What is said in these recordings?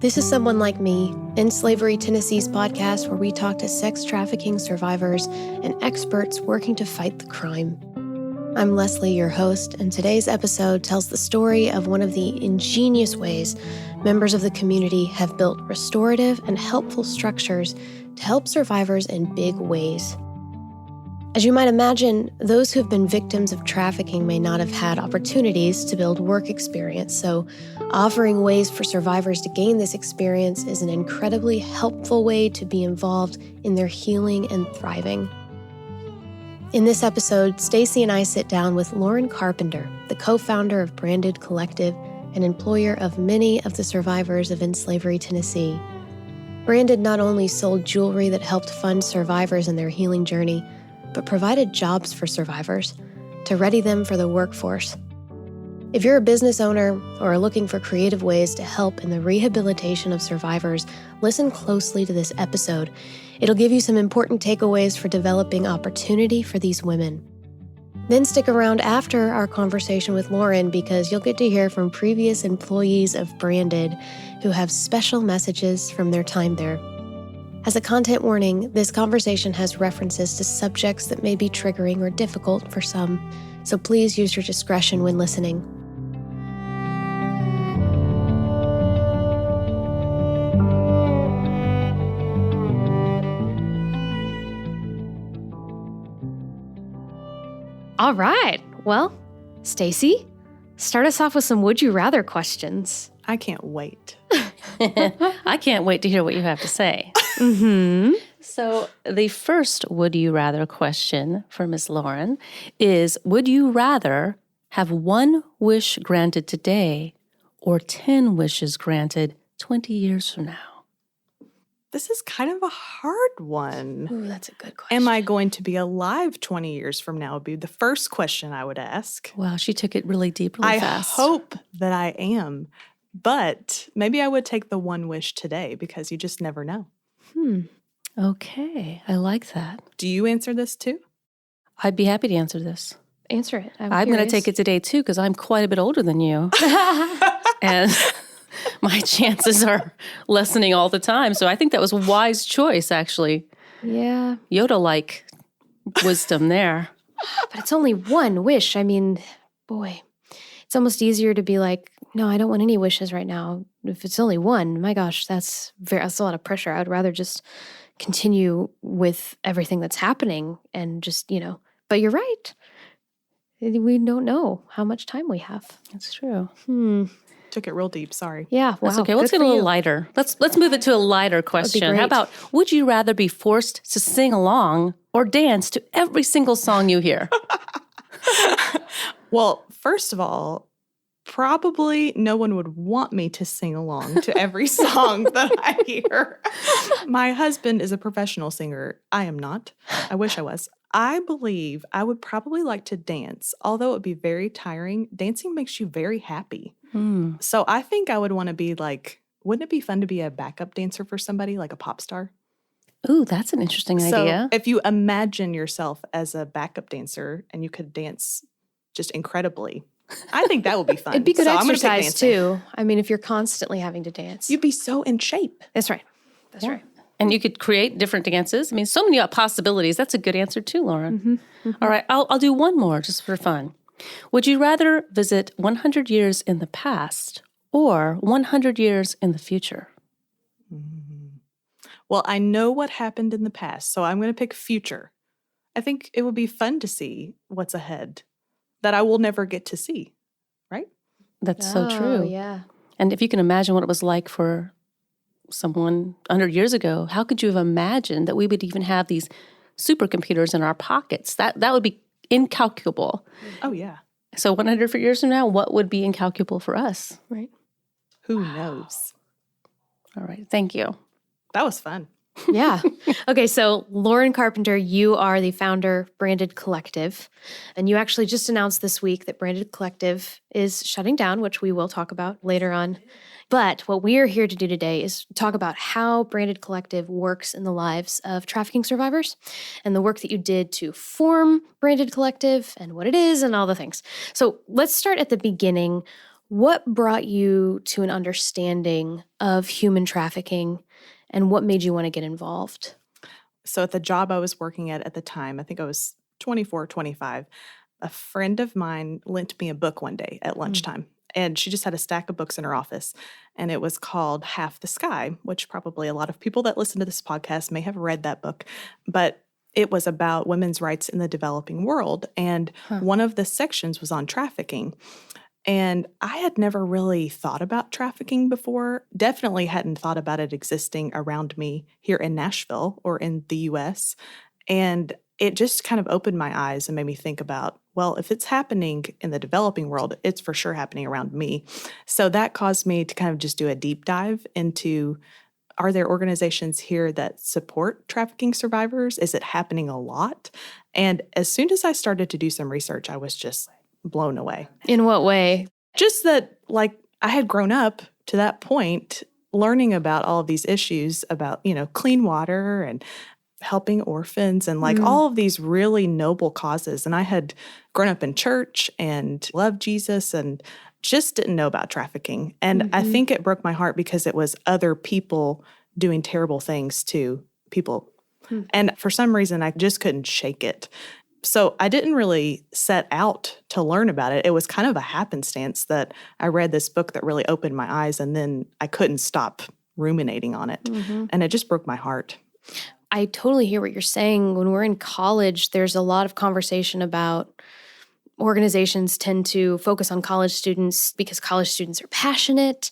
This is Someone Like Me, In Slavery Tennessee's podcast where we talk to sex trafficking survivors and experts working to fight the crime. I'm Leslie, your host, and today's episode tells the story of one of the ingenious ways members of the community have built restorative and helpful structures to help survivors in big ways. As you might imagine, those who have been victims of trafficking may not have had opportunities to build work experience, so offering ways for survivors to gain this experience is an incredibly helpful way to be involved in their healing and thriving. In this episode, Stacy and I sit down with Lauren Carpenter, the co-founder of Branded Collectiive and employer of many of the survivors of In Slavery Tennessee. Branded not only sold jewelry that helped fund survivors in their healing journey, but provided jobs for survivors to ready them for the workforce. If you're a business owner or are looking for creative ways to help in the rehabilitation of survivors, listen closely to this episode. It'll give you some important takeaways for developing opportunity for these women. Then stick around after our conversation with Lauren because you'll get to hear from previous employees of Branded who have special messages from their time there. As a content warning, this conversation has references to subjects that may be triggering or difficult for some, so please use your discretion when listening. All right. Well, Stacy, start us off with some would you rather questions. I can't wait. I can't wait to hear what you have to say. So the first would you rather question for Ms. Lauren is, would you rather have one wish granted today or 10 wishes granted 20 years from now? This is kind of a hard one. Ooh, that's a good question. Am I going to be alive 20 years from now would be the first question I would ask. Wow, she took it really deep, really fast. I hope that I am, but maybe I would take the one wish today because you just never know. Okay, I like that. Do you answer this too? I'd be happy to answer this. Answer it. I'm going to take it today too because I'm quite a bit older than you. And my chances are lessening all the time. So I think that was a wise choice, actually. Yeah. Yoda-like wisdom there. But it's only one wish. I mean, boy, it's almost easier to be like, no, I don't want any wishes right now. If it's only one, my gosh, that's a lot of pressure. I would rather just continue with everything that's happening and just, but you're right. We don't know how much time we have. That's true. Took it real deep, sorry. Yeah, wow. That's okay. Let's get a little lighter. Let's move it to a lighter question. How about, would you rather be forced to sing along or dance to every single song you hear? Well, first of all, probably no one would want me to sing along to every song that I hear. My husband is a professional singer. I am not. I wish I was. I believe I would probably like to dance, although it would be very tiring. Dancing makes you very happy. So I think I would want to be like, wouldn't it be fun to be a backup dancer for somebody, like a pop star? Ooh, that's an interesting idea. So if you imagine yourself as a backup dancer and you could dance just incredibly, I think that would be fun. It'd be good exercise too. I mean, if you're constantly having to dance. You'd be so in shape. That's right. That's right. And you could create different dances. I mean, so many possibilities. That's a good answer too, Lauren. All right, I'll do one more just for fun. Would you rather visit 100 years in the past or 100 years in the future? Well, I know what happened in the past, so I'm going to pick future. I think it would be fun to see what's ahead that I will never get to see, right? That's so true. Yeah. And if you can imagine what it was like for someone 100 years ago, how could you have imagined that we would even have these supercomputers in our pockets? That would be incalculable. Oh, yeah. So 100 years from now, what would be incalculable for us? Right. Who knows? All right. Thank you. That was fun. Yeah. Okay, so Lauren Carpenter, you are the founder of Branded Collectiive, and you actually just announced this week that Branded Collectiive is shutting down, which we will talk about later on. But what we are here to do today is talk about how Branded Collectiive works in the lives of trafficking survivors and the work that you did to form Branded Collectiive and what it is and all the things. So let's start at the beginning. What brought you to an understanding of human trafficking, and what made you want to get involved? So at the job I was working at the time, I think I was 24, 25, a friend of mine lent me a book one day at lunchtime. And she just had a stack of books in her office. And it was called Half the Sky, which probably a lot of people that listen to this podcast may have read that book. But it was about women's rights in the developing world. And one of the sections was on trafficking. And I had never really thought about trafficking before, definitely hadn't thought about it existing around me here in Nashville or in the US. And it just kind of opened my eyes and made me think about, well, if it's happening in the developing world, it's for sure happening around me. So that caused me to kind of just do a deep dive into, are there organizations here that support trafficking survivors? Is it happening a lot? And as soon as I started to do some research, I was just blown away. In what way? Just that, like, I had grown up to that point learning about all of these issues about, clean water and helping orphans and like all of these really noble causes. And I had grown up in church and loved Jesus and just didn't know about trafficking. And I think it broke my heart because it was other people doing terrible things to people. And for some reason, I just couldn't shake it. So I didn't really set out to learn about it. It was kind of a happenstance that I read this book that really opened my eyes, and then I couldn't stop ruminating on it. And it just broke my heart. I totally hear what you're saying. When we're in college, there's a lot of conversation about organizations tend to focus on college students because college students are passionate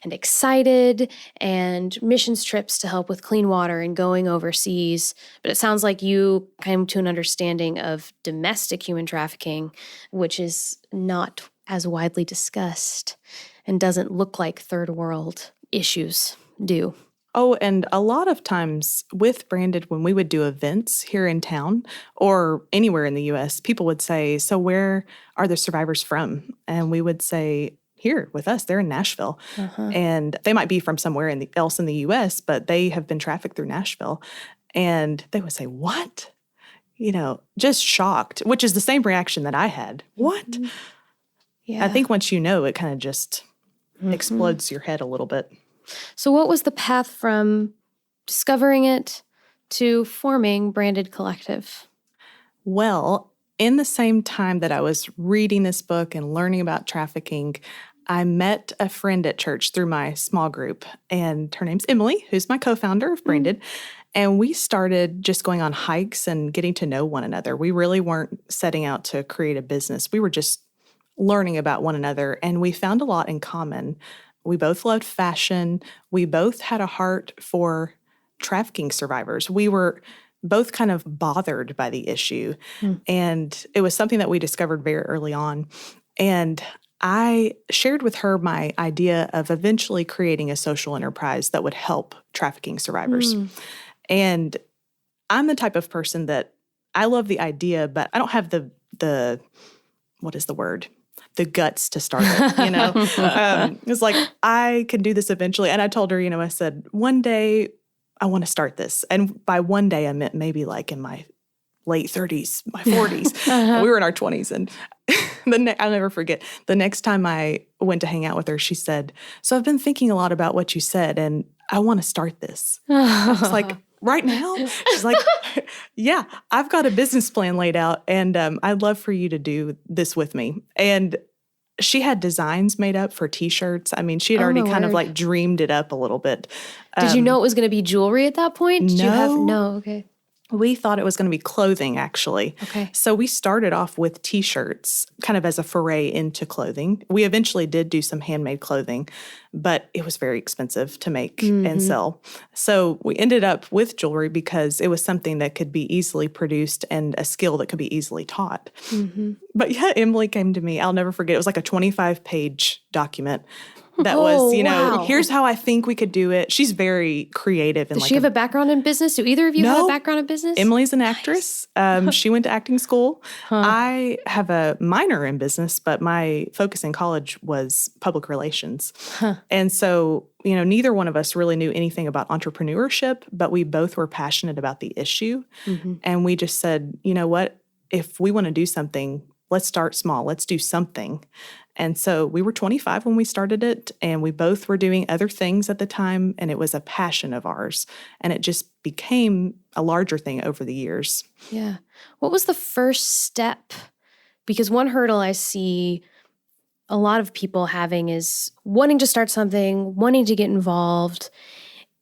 and excited, and missions trips to help with clean water and going overseas. But it sounds like you came to an understanding of domestic human trafficking, which is not as widely discussed and doesn't look like third world issues do. Oh, and a lot of times with Branded, when we would do events here in town or anywhere in the U.S., people would say, so where are the survivors from? And we would say, here with us, they're in Nashville. And they might be from somewhere else in the U.S., but they have been trafficked through Nashville. And they would say, what? Just shocked, which is the same reaction that I had. What? Yeah. I think once you know, it kind of just explodes your head a little bit. So what was the path from discovering it to forming Branded Collectiive? Well, in the same time that I was reading this book and learning about trafficking, I met a friend at church through my small group, and her name's Emily, who's my co-founder of Branded. And we started just going on hikes and getting to know one another. We really weren't setting out to create a business. We were just learning about one another, and we found a lot in common. We both loved fashion. We both had a heart for trafficking survivors. We were both kind of bothered by the issue. And it was something that we discovered very early on. And I shared with her my idea of eventually creating a social enterprise that would help trafficking survivors. And I'm the type of person that I love the idea, but I don't have the what is the word? The guts to start it, It's like, I can do this eventually. And I told her, I said, one day I want to start this. And by one day, I meant maybe like in my late 30s, my 40s. And we were in our 20s. And I'll never forget, the next time I went to hang out with her, she said, so I've been thinking a lot about what you said, and I want to start this. I was like, right now? She's like, yeah, I've got a business plan laid out, and I'd love for you to do this with me. And she had designs made up for T-shirts. I mean, she had already kind of like dreamed it up a little bit. Did you know it was going to be jewelry at that point? Did you have no? Okay. We thought it was going to be clothing, actually. Okay. So we started off with T-shirts, kind of as a foray into clothing. We eventually did do some handmade clothing, but it was very expensive to make and sell. So we ended up with jewelry because it was something that could be easily produced and a skill that could be easily taught. But yeah, Emily came to me. I'll never forget. It was like a 25-page document. That was, here's how I think we could do it. She's very creative. And Does she have a background in business? Do either of you have a background in business? Emily's an actress. She went to acting school. I have a minor in business, but my focus in college was public relations. And so, neither one of us really knew anything about entrepreneurship, but we both were passionate about the issue. And we just said, you know what? If we want to do something, let's start small. Let's do something. And so we were 25 when we started it, and we both were doing other things at the time, and it was a passion of ours. And it just became a larger thing over the years. Yeah. What was the first step? Because one hurdle I see a lot of people having is wanting to start something, wanting to get involved.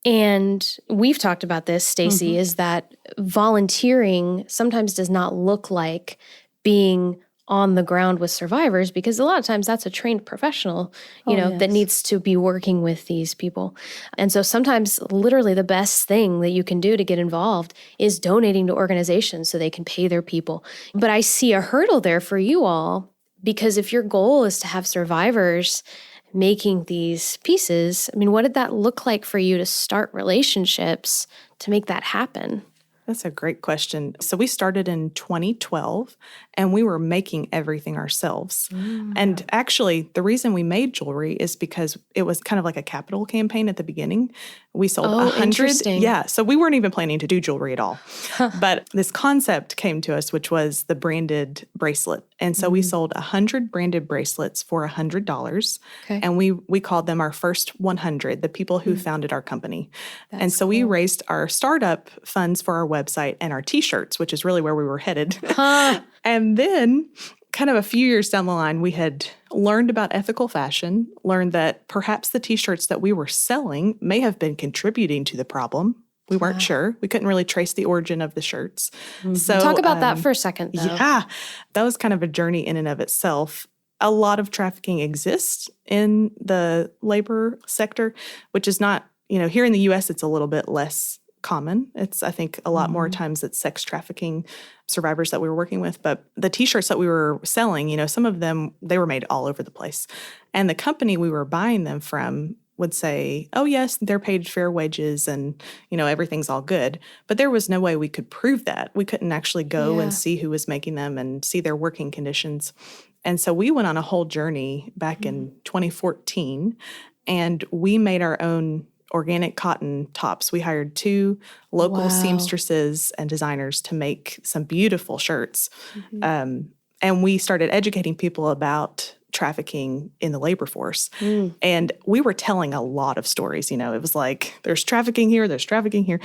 And we've talked about this, Stacy, is that volunteering sometimes does not look like being on the ground with survivors, because a lot of times that's a trained professional, that needs to be working with these people. And so sometimes literally the best thing that you can do to get involved is donating to organizations so they can pay their people. But I see a hurdle there for you all, because if your goal is to have survivors making these pieces, I mean, what did that look like for you to start relationships to make that happen? That's a great question. So we started in 2012, and we were making everything ourselves. And actually, the reason we made jewelry is because it was kind of like a capital campaign at the beginning. We sold 100. Interesting. Yeah, so we weren't even planning to do jewelry at all. But this concept came to us, which was the branded bracelet. And so we sold 100 branded bracelets for $100. Okay. And we called them our first 100, the people who founded our company. And so we raised our startup funds for our website and our T-shirts, which is really where we were headed. And then kind of a few years down the line, we had learned about ethical fashion, learned that perhaps the T-shirts that we were selling may have been contributing to the problem. We weren't sure. We couldn't really trace the origin of the shirts. So Talk about that for a second, though. Yeah, that was kind of a journey in and of itself. A lot of trafficking exists in the labor sector, which is not, here in the U.S., it's a little bit less common. It's, I think, a lot more times it's sex trafficking survivors that we were working with. But the T-shirts that we were selling, some of them, they were made all over the place. And the company we were buying them from would say, oh, yes, they're paid fair wages and, everything's all good. But there was no way we could prove that. We couldn't actually go and see who was making them and see their working conditions. And so we went on a whole journey back in 2014, and we made our own organic cotton tops. We hired 2 local seamstresses and designers to make some beautiful shirts. And we started educating people about trafficking in the labor force. And we were telling a lot of stories. It was like, there's trafficking here, there's trafficking here.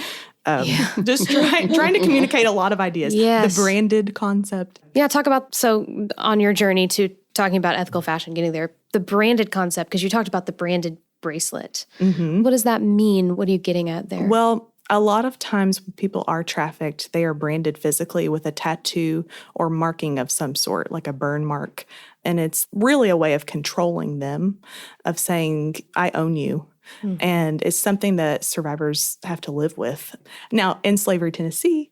Just trying to communicate a lot of ideas. Yes. The branded concept. Yeah, talk about, so on your journey to talking about ethical fashion, getting there, the branded concept, because you talked about the branded bracelet. What does that mean? What are you getting at there? Well, a lot of times when people are trafficked, they are branded physically with a tattoo or marking of some sort, like a burn mark. And it's really a way of controlling them, of saying, I own you. And it's something that survivors have to live with. Now, in Slavery, Tennessee,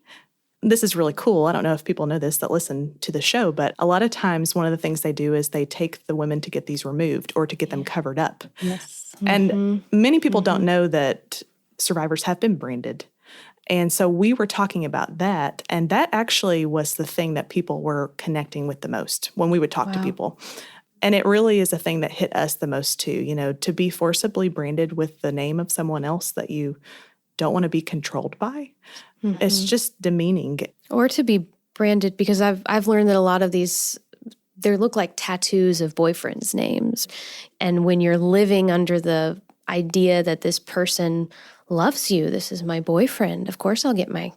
this is really cool. I don't know if people know this that listen to the show, but a lot of times one of the things they do is they take the women to get these removed or to get them covered up. Yes. And many people don't know that survivors have been branded. And so we were talking about that, and that actually was the thing that people were connecting with the most when we would talk to people. And it really is a thing that hit us the most too, to be forcibly branded with the name of someone else that you don't want to be controlled by. It's just demeaning. Or to be branded, because I've learned that a lot of these, they look like tattoos of boyfriends' names. And when you're living under the idea that this person loves you, this is my boyfriend, of course I'll get my,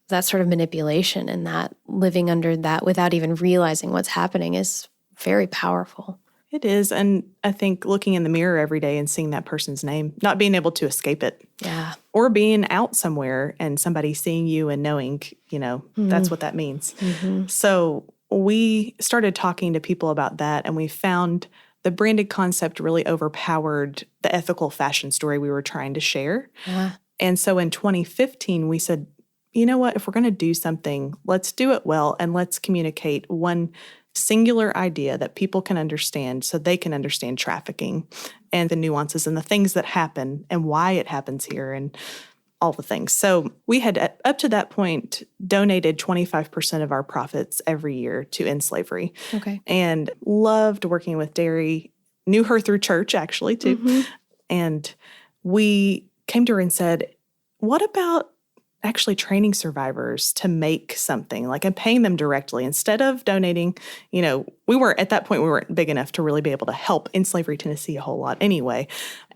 that sort of manipulation, and that living under that without even realizing what's happening is very powerful. It is. And I think looking in the mirror every day and seeing that person's name, not being able to escape it. Yeah. Or being out somewhere and somebody seeing you and knowing, that's what that means. So we started talking to people about that, and we found the branded concept really overpowered the ethical fashion story we were trying to share. And so in 2015, we said, you know what, if we're going to do something, let's do it well, and let's communicate one singular idea that people can understand so they can understand trafficking and the nuances and the things that happen and why it happens here and all the things. So we had, up to that point, donated 25% of our profits every year to End Slavery. Okay. And loved working with Derry. Knew her through church, actually, too. And we came to her and said, what about actually training survivors to make something, like, and paying them directly instead of donating. We weren't big enough to really be able to help in Slavery Tennessee a whole lot anyway.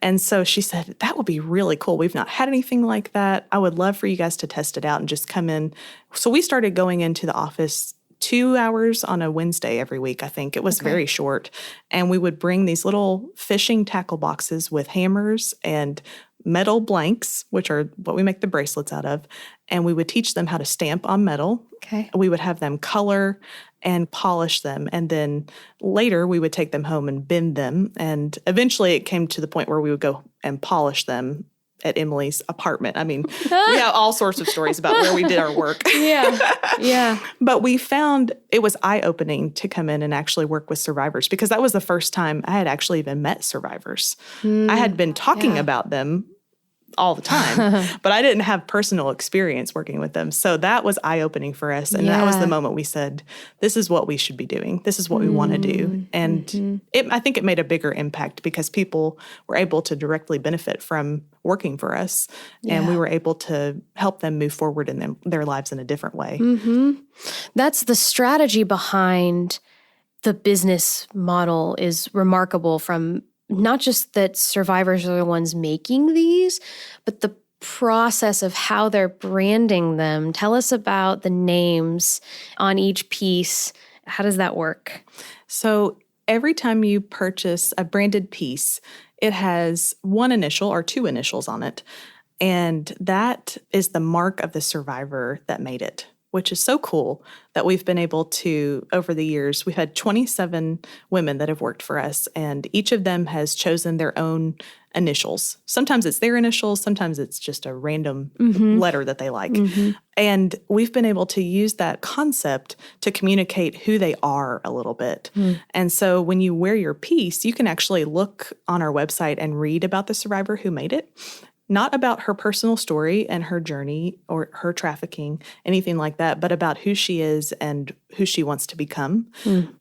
And so she said, that would be really cool. We've not had anything like that. I would love for you guys to test it out and just come in. So we started going into the office 2 hours on a Wednesday every week, I think. It was very short. And we would bring these little fishing tackle boxes with hammers and metal blanks, which are what we make the bracelets out of. And we would teach them how to stamp on metal. Okay. We would have them color and polish them. And then later we would take them home and bend them. And eventually it came to the point where we would go and polish them at Emily's apartment. I mean, we have all sorts of stories about where we did our work. Yeah. But we found it was eye-opening to come in and actually work with survivors, because that was the first time I had actually even met survivors. I had been talking about them all the time, but I didn't have personal experience working with them. So that was eye-opening for us. And that was the moment we said, this is what we should be doing. This is what we want to do. And I think it made a bigger impact because people were able to directly benefit from working for us. And we were able to help them move forward in their lives in a different way. That's the strategy behind the business model is remarkable, from not just that survivors are the ones making these, but the process of how they're branding them. Tell us about the names on each piece. How does that work? So every time you purchase a branded piece, it has one initial or two initials on it. And that is the mark of the survivor that made it, which is so cool that we've been able to, over the years, we've had 27 women that have worked for us, and each of them has chosen their own initials. Sometimes it's their initials, sometimes it's just a random letter that they like. And we've been able to use that concept to communicate who they are a little bit. And so when you wear your piece, you can actually look on our website and read about the survivor who made it. Not about her personal story and her journey or her trafficking, anything like that, but about who she is and who she wants to become.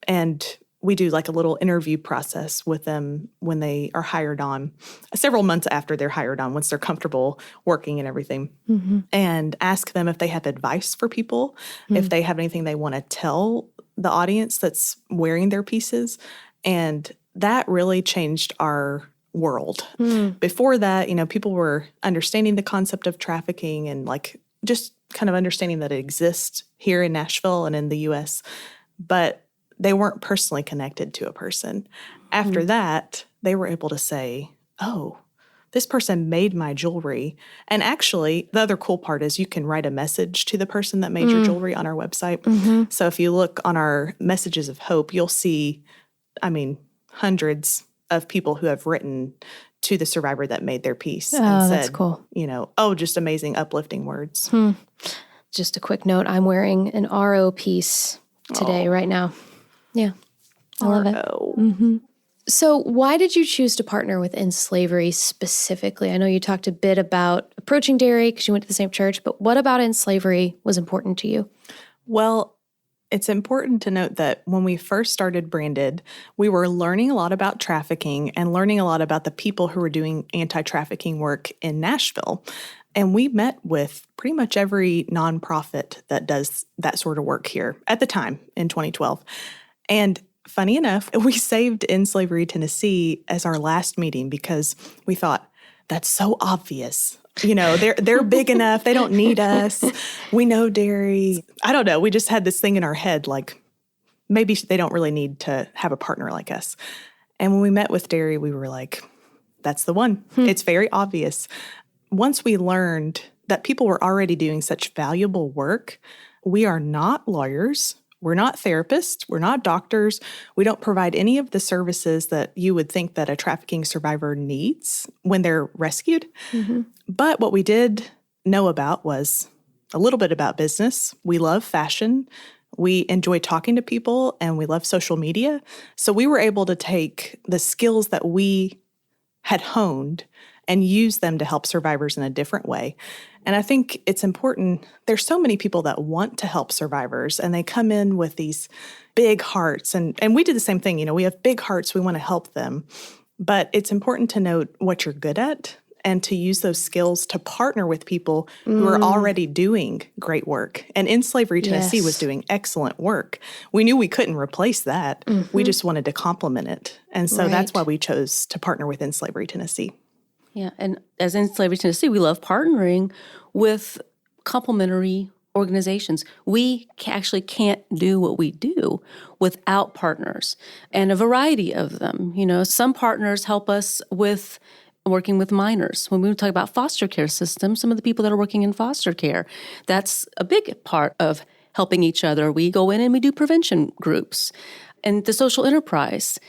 And we do like a little interview process with them when they are hired on, several months after they're hired on, once they're comfortable working and everything, and ask them if they have advice for people, if they have anything they want to tell the audience that's wearing their pieces. And that really changed our world. Before that, people were understanding the concept of trafficking and like just kind of understanding that it exists here in Nashville and in the U.S., but they weren't personally connected to a person. After that, they were able to say, oh, this person made my jewelry. And actually, the other cool part is you can write a message to the person that made your jewelry on our website. So if you look on our Messages of Hope, you'll see, hundreds of people who have written to the survivor that made their piece and said, that's cool. Just amazing, uplifting words. Just a quick note, I'm wearing an RO piece today, right now. Yeah, I love it. So why did you choose to partner with In Slavery specifically? I know you talked a bit about approaching dairy because you went to the same church, but what about In Slavery was important to you? Well, it's important to note that when we first started Branded, we were learning a lot about trafficking and learning a lot about the people who were doing anti-trafficking work in Nashville. And we met with pretty much every nonprofit that does that sort of work here at the time in 2012. And funny enough, we saved In Slavery Tennessee as our last meeting because we thought, that's so obvious. They're big enough. They don't need us. We know dairy. I don't know. We just had this thing in our head, like maybe they don't really need to have a partner like us. And when we met with dairy, we were like, that's the one. It's very obvious. Once we learned that people were already doing such valuable work, we are not lawyers. We're not therapists. We're not doctors. We don't provide any of the services that you would think that a trafficking survivor needs when they're rescued. But what we did know about was a little bit about business. We love fashion. We enjoy talking to people, and we love social media. So we were able to take the skills that we had honed and use them to help survivors in a different way. And I think it's important. There's so many people that want to help survivors, and they come in with these big hearts. And we did the same thing. We have big hearts. We want to help them. But it's important to note what you're good at and to use those skills to partner with people who are already doing great work. And In Slavery, Tennessee was doing excellent work. We knew we couldn't replace that. We just wanted to complement it. And so that's why we chose to partner with In Slavery, Tennessee. Yeah, and as In Slavery, Tennessee, we love partnering with complementary organizations. We actually can't do what we do without partners, and a variety of them. You know, some partners help us with working with minors. When we talk about foster care systems, some of the people that are working in foster care, that's a big part of helping each other. We go in and we do prevention groups. And the social enterprise,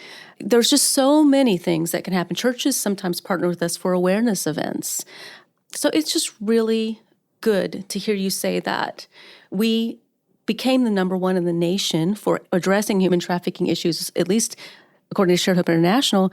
there's just so many things that can happen. Churches sometimes partner with us for awareness events. So it's just really good to hear you say that. We became the number one in the nation for addressing human trafficking issues, at least according to Shared Hope International,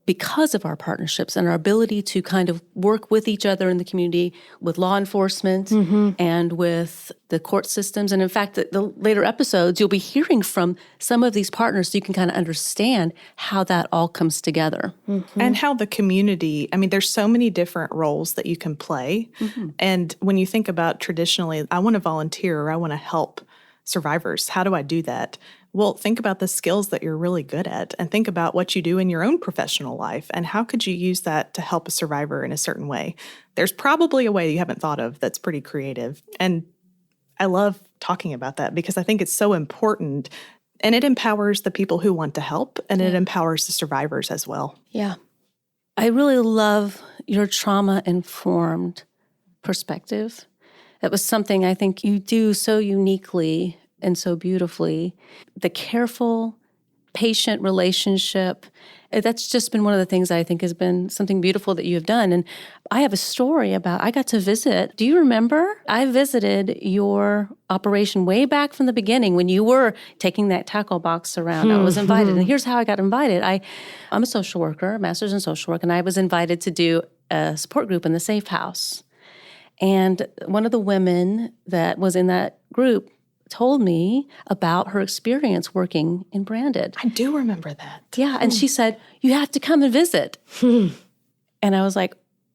because of our partnerships and our ability to kind of work with each other in the community, with law enforcement and with the court systems. And in fact, the later episodes, you'll be hearing from some of these partners so you can kind of understand how that all comes together. And how the community, I mean, there's so many different roles that you can play. And when you think about traditionally, I want to volunteer or I want to help survivors, how do I do that? Well, think about the skills that you're really good at and think about what you do in your own professional life and how could you use that to help a survivor in a certain way. There's probably a way you haven't thought of that's pretty creative. And I love talking about that because I think it's so important and it empowers the people who want to help and it empowers the survivors as well. Yeah. I really love your trauma-informed perspective. That was something I think you do so uniquely and so beautifully. The careful, patient relationship, that's just been one of the things I think has been something beautiful that you have done. And I have a story about, I got to visit, do you remember? I visited your operation way back from the beginning when you were taking that tackle box around. I was invited, and here's how I got invited. I'm a social worker, a master's in social work, and I was invited to do a support group in the Safe House. And one of the women that was in that group told me about her experience working in Branded. I do remember that. Yeah, and she said, you have to come and visit. And I was like,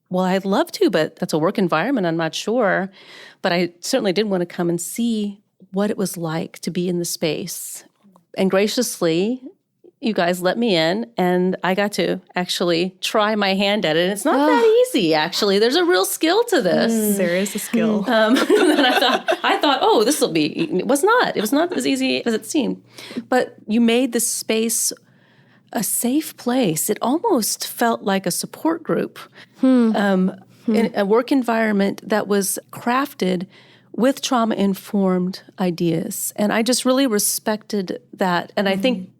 well, I'd love to, but that's a work environment. I'm not sure. But I certainly did want to come and see what it was like to be in the space. And graciously, you guys let me in, and I got to actually try my hand at it. And it's not that easy, actually. There's a real skill to this. There is a skill. And I thought, oh, this will be. It was not. It was not as easy as it seemed. But you made the space a safe place. It almost felt like a support group, in a work environment that was crafted with trauma-informed ideas. And I just really respected that. And I think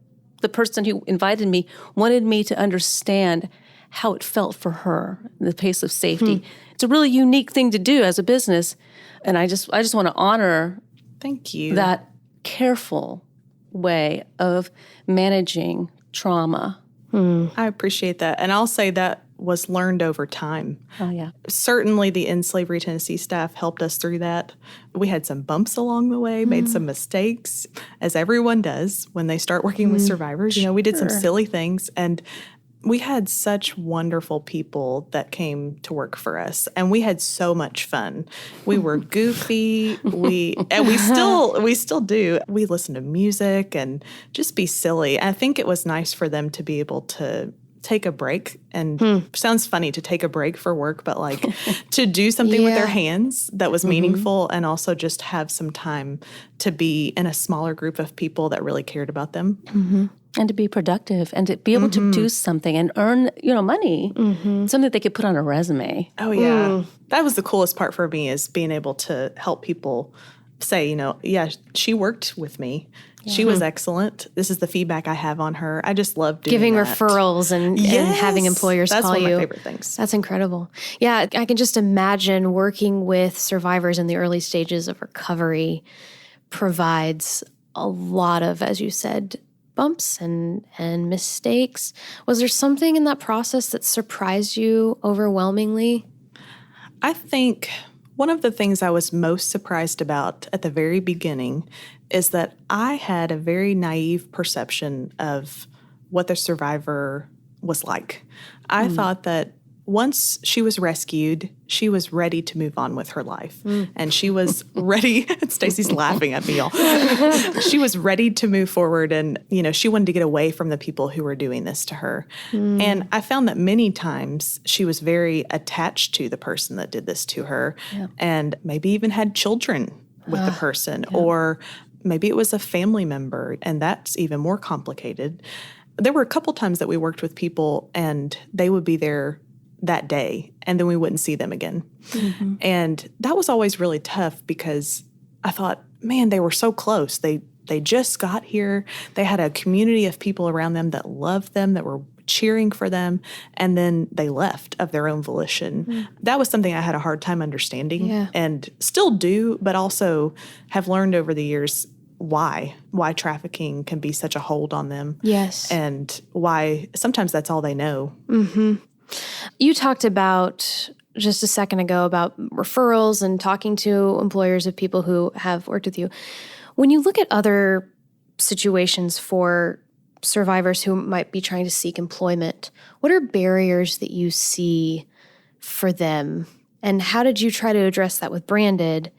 the person who invited me wanted me to understand how it felt for her, the pace of safety. It's a really unique thing to do as a business, and I just want to honor Thank you. that careful way of managing trauma. I appreciate that. And I'll say that was learned over time. Oh, yeah. Certainly the In Slavery, Tennessee staff helped us through that. We had some bumps along the way, made some mistakes, as everyone does when they start working with survivors. You know, we did some silly things, and we had such wonderful people that came to work for us, and we had so much fun. We were goofy. we still do. We listen to music and just be silly. I think it was nice for them to be able to take a break, and sounds funny to take a break for work, but like to do something with their hands that was meaningful, and also just have some time to be in a smaller group of people that really cared about them. And to be productive and to be able to do something and earn, money, something that they could put on a resume. Oh, yeah. That was the coolest part for me, is being able to help people say, yeah, she worked with me. She was excellent. This is the feedback I have on her. I just love doing Giving that. referrals and having employers That's call one you. of my favorite things. That's incredible. Yeah, I can just imagine working with survivors in the early stages of recovery provides a lot of, as you said, bumps and mistakes. Was there something in that process that surprised you overwhelmingly? I think one of the things I was most surprised about at the very beginning is that I had a very naive perception of what the survivor was like. I thought that once she was rescued, she was ready to move on with her life. And she was ready. Stacy's laughing at me, y'all. She was ready to move forward. And, she wanted to get away from the people who were doing this to her. And I found that many times she was very attached to the person that did this to her and maybe even had children with the person, or maybe it was a family member. And that's even more complicated. There were a couple times that we worked with people and they would be there that day, and then we wouldn't see them again. And that was always really tough because I thought, man, they were so close. They just got here. They had a community of people around them that loved them, that were cheering for them, and then they left of their own volition. That was something I had a hard time understanding and still do, but also have learned over the years why trafficking can be such a hold on them. Yes. And why sometimes that's all they know. You talked about just a second ago about referrals and talking to employers of people who have worked with you. When you look at other situations for survivors who might be trying to seek employment, what are barriers that you see for them? And how did you try to address that with Branded?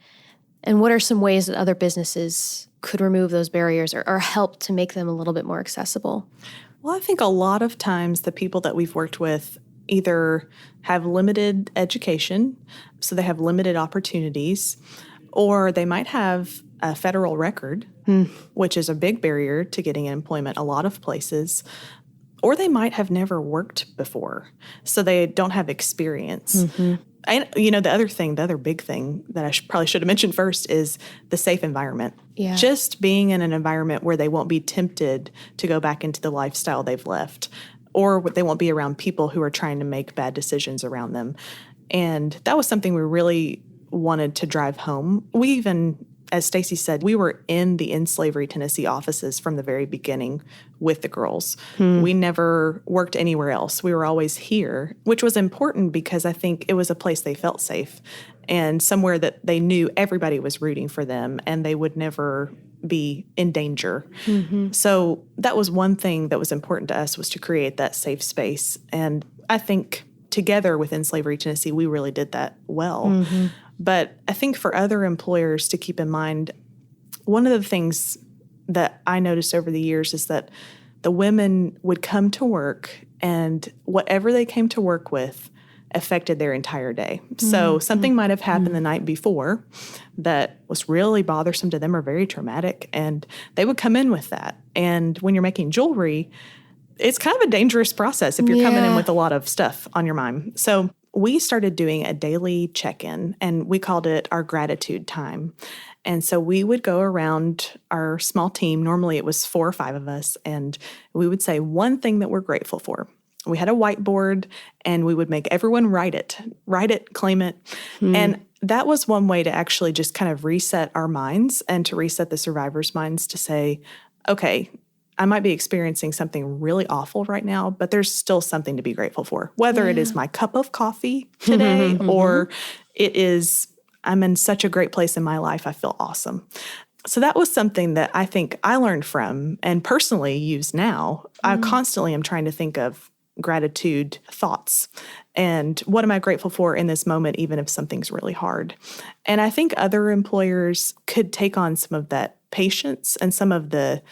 And what are some ways that other businesses could remove those barriers or help to make them a little bit more accessible? Well, I think a lot of times the people that we've worked with either have limited education, so they have limited opportunities, or they might have a federal record, which is a big barrier to getting employment a lot of places, or they might have never worked before, so they don't have experience. And, the other big thing that I probably should have mentioned first is the safe environment. Yeah. Just being in an environment where they won't be tempted to go back into the lifestyle they've left, or they won't be around people who are trying to make bad decisions around them. And that was something we really wanted to drive home. We even, as Stacy said, we were in the In Slavery Tennessee offices from the very beginning with the girls. We never worked anywhere else. We were always here, which was important because I think it was a place they felt safe and somewhere that they knew everybody was rooting for them and they would never be in danger. So that was one thing that was important to us, was to create that safe space. And I think together within Slavery Tennessee, we really did that well. But I think for other employers to keep in mind, one of the things that I noticed over the years is that the women would come to work and whatever they came to work with affected their entire day. So something might have happened the night before that was really bothersome to them or very traumatic, and they would come in with that. And when you're making jewelry, it's kind of a dangerous process if you're coming in with a lot of stuff on your mind. So we started doing a daily check-in, and we called it our gratitude time. And so we would go around our small team. Normally it was 4 or 5 of us, and we would say one thing that we're grateful for. We had a whiteboard, and we would make everyone write it, claim it. And that was one way to actually just kind of reset our minds and to reset the survivors' minds to say, okay, I might be experiencing something really awful right now, but there's still something to be grateful for, whether it is my cup of coffee today or it is, I'm in such a great place in my life, I feel awesome. So that was something that I think I learned from and personally use now. I constantly am trying to think of gratitude thoughts and what am I grateful for in this moment, even if something's really hard. And I think other employers could take on some of that patience and some of the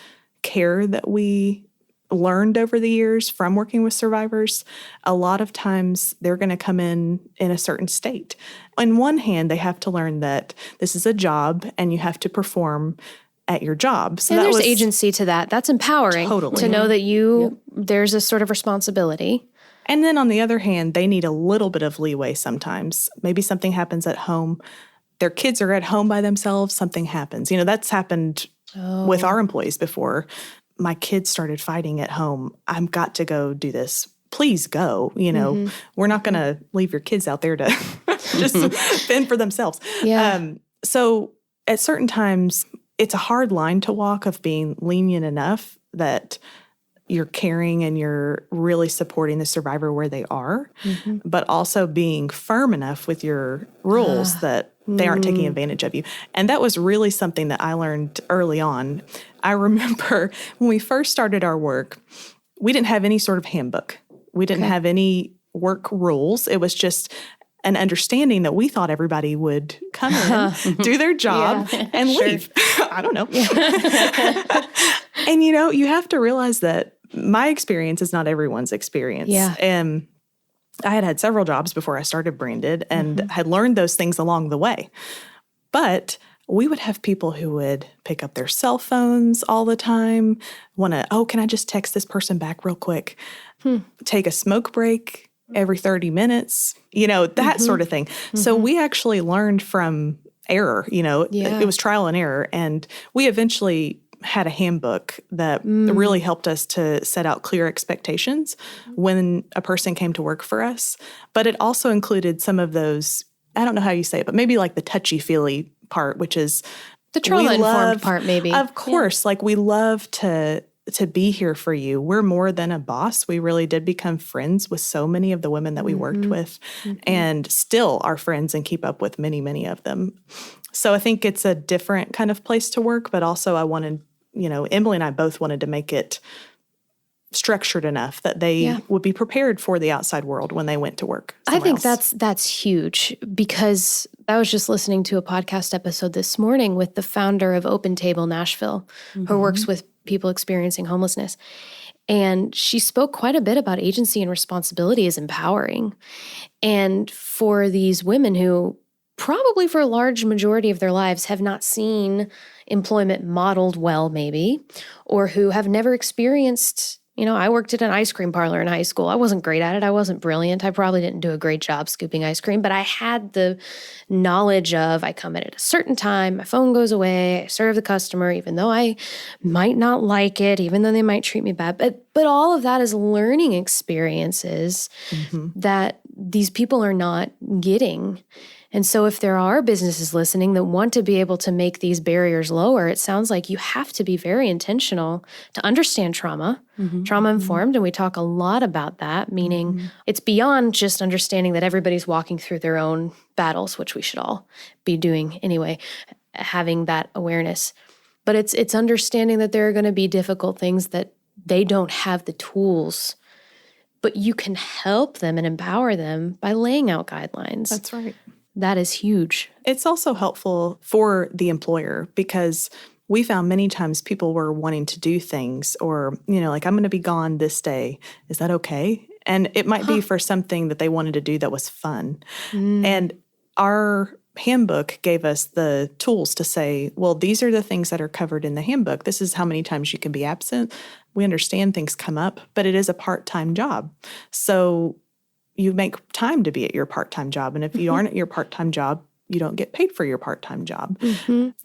care that we learned over the years from working with survivors. A lot of times they're going to come in a certain state. On one hand, they have to learn that this is a job and you have to perform at your job. So and that there's was agency to that. That's empowering to know that there's a sort of responsibility. And then on the other hand, they need a little bit of leeway sometimes. Maybe something happens at home. Their kids are at home by themselves. Something happens. That's happened with our employees before. My kids started fighting at home. I've got to go do this. Please go. We're not going to leave your kids out there to just fend for themselves. Yeah. So at certain times, it's a hard line to walk of being lenient enough that you're caring and you're really supporting the survivor where they are, but also being firm enough with your rules that they aren't taking advantage of you. And that was really something that I learned early on. I remember when we first started our work, we didn't have any sort of handbook. We didn't have any work rules. It was just an understanding that we thought everybody would come in, do their job, and leave. I don't know. And, you have to realize that my experience is not everyone's experience. Yeah. And I had several jobs before I started Branded and had learned those things along the way. But we would have people who would pick up their cell phones all the time, can I just text this person back real quick? Take a smoke break every 30 minutes, that sort of thing. So we actually learned from error, it was trial and error. And we eventually had a handbook that really helped us to set out clear expectations when a person came to work for us. But it also included some of those, I don't know how you say it, but maybe like the touchy-feely part, which is the trauma-informed part, maybe. Of course. Yeah. Like, we love to be here for you. We're more than a boss. We really did become friends with so many of the women that we worked with and still are friends and keep up with many, many of them. So I think it's a different kind of place to work, but also I wanted, Emily and I both wanted to make it structured enough that they would be prepared for the outside world when they went to work somewhere I think else. that's huge, because I was just listening to a podcast episode this morning with the founder of Open Table Nashville, who works with people experiencing homelessness. And she spoke quite a bit about agency and responsibility as empowering. And for these women who probably for a large majority of their lives have not seen employment modeled well, maybe, or who have never experienced, I worked at an ice cream parlor in high school. I wasn't great at it. I wasn't brilliant. I probably didn't do a great job scooping ice cream, but I had the knowledge of, I come in at a certain time, my phone goes away, I serve the customer, even though I might not like it, even though they might treat me bad. But all of that is learning experiences that these people are not getting. And so if there are businesses listening that want to be able to make these barriers lower, it sounds like you have to be very intentional to understand trauma, trauma-informed, and we talk a lot about that, meaning it's beyond just understanding that everybody's walking through their own battles, which we should all be doing anyway, having that awareness. But it's understanding that there are going to be difficult things that they don't have the tools, but you can help them and empower them by laying out guidelines. That's right. That is huge. It's also helpful for the employer, because we found many times people were wanting to do things or, like, I'm going to be gone this day. Is that okay? And it might be for something that they wanted to do that was fun. And our handbook gave us the tools to say, well, these are the things that are covered in the handbook. This is how many times you can be absent. We understand things come up, but it is a part-time job. So you make time to be at your part-time job. And if you aren't at your part-time job, you don't get paid for your part-time job.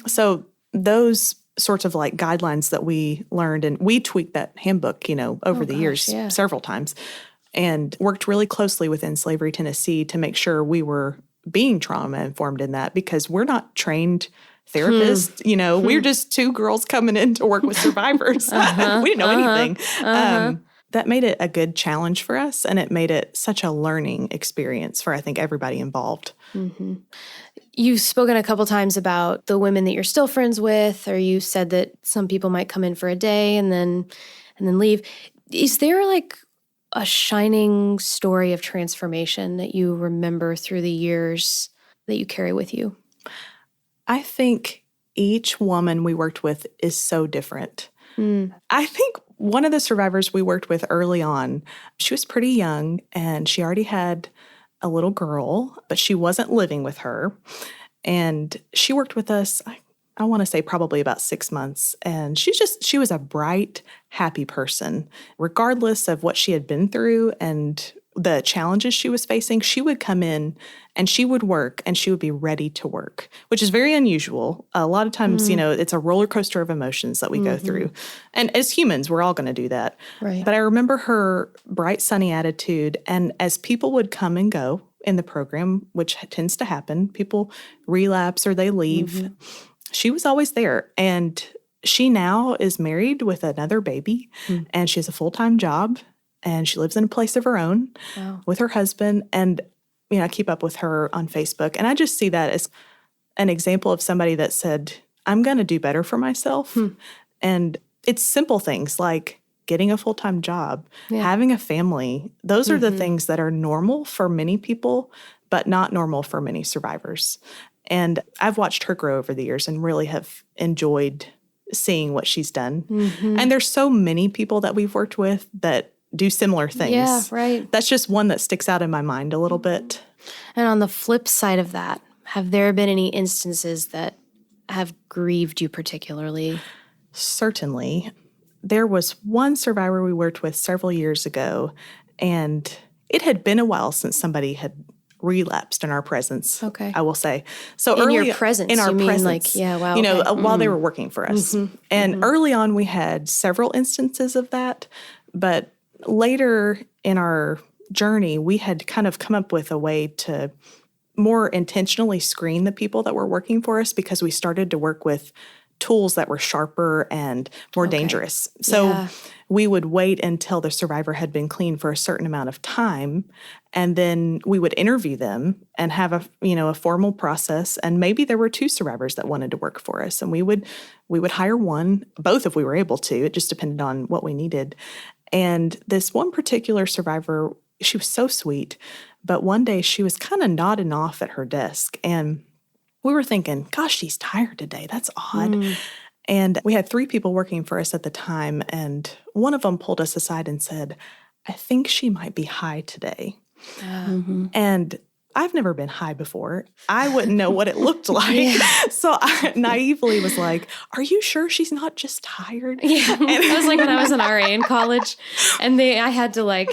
So those sorts of like guidelines that we learned, and we tweaked that handbook, over the years several times, and worked really closely within Slavery Tennessee to make sure we were being trauma-informed in that, because we're not trained therapists. We're just two girls coming in to work with survivors. We didn't know anything. That made it a good challenge for us, and it made it such a learning experience for, I think, everybody involved. You've spoken a couple times about the women that you're still friends with, or you said that some people might come in for a day and then leave. Is there like a shining story of transformation that you remember through the years that you carry with you? I think each woman we worked with is so different. I think one of the survivors we worked with early on, she was pretty young and she already had a little girl, but she wasn't living with her. And she worked with us, I want to say probably about 6 months. And she was a bright, happy person. Regardless of what she had been through and the challenges she was facing, she would come in and she would work and she would be ready to work, which is very unusual. A lot of times, it's a roller coaster of emotions that we go through. And as humans, we're all going to do that. Right. But I remember her bright, sunny attitude. And as people would come and go in the program, which tends to happen, people relapse or they leave, she was always there. And she now is married with another baby and she has a full-time job. And she lives in a place of her own with her husband. And, I keep up with her on Facebook. And I just see that as an example of somebody that said, I'm going to do better for myself. And it's simple things like getting a full-time job, having a family. Those are the things that are normal for many people, but not normal for many survivors. And I've watched her grow over the years and really have enjoyed seeing what she's done. And there's so many people that we've worked with that do similar things. Yeah, right. That's just one that sticks out in my mind a little bit. And on the flip side of that, have there been any instances that have grieved you particularly? Certainly. There was one survivor we worked with several years ago, and it had been a while since somebody had relapsed in our presence. Okay. I will say. So In early, your presence, in our you mean presence, like, yeah, wow. You know, okay. while they were working for us. And early on, we had several instances of that, but later in our journey, we had kind of come up with a way to more intentionally screen the people that were working for us because we started to work with tools that were sharper and more dangerous. So we would wait until the survivor had been clean for a certain amount of time, and then we would interview them and have a formal process. And maybe there were 2 survivors that wanted to work for us, and we would hire one, both if we were able to. It just depended on what we needed. And this one particular survivor, she was so sweet, but one day she was kind of nodding off at her desk, and we were thinking, gosh, she's tired today. That's odd. And we had 3 people working for us at the time, and one of them pulled us aside and said, I think she might be high today. And I've never been high before. I wouldn't know what it looked like. So I naively was like, are you sure she's not just tired? Yeah. That was like when I was an RA in college, and I had to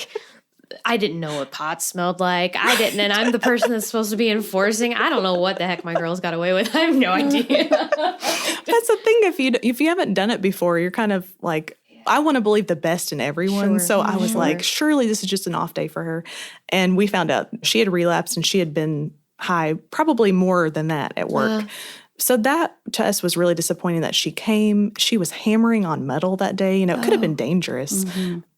I didn't know what pot smelled like. I didn't, and I'm the person that's supposed to be enforcing. I don't know what the heck my girls got away with. I have no idea. That's the thing. If you haven't done it before, you're kind of like, I want to believe the best in everyone. So I was like, surely this is just an off day for her. And we found out she had relapsed and she had been high, probably more than that at work. So that to us was really disappointing that she came. She was hammering on metal that day. It could have been dangerous.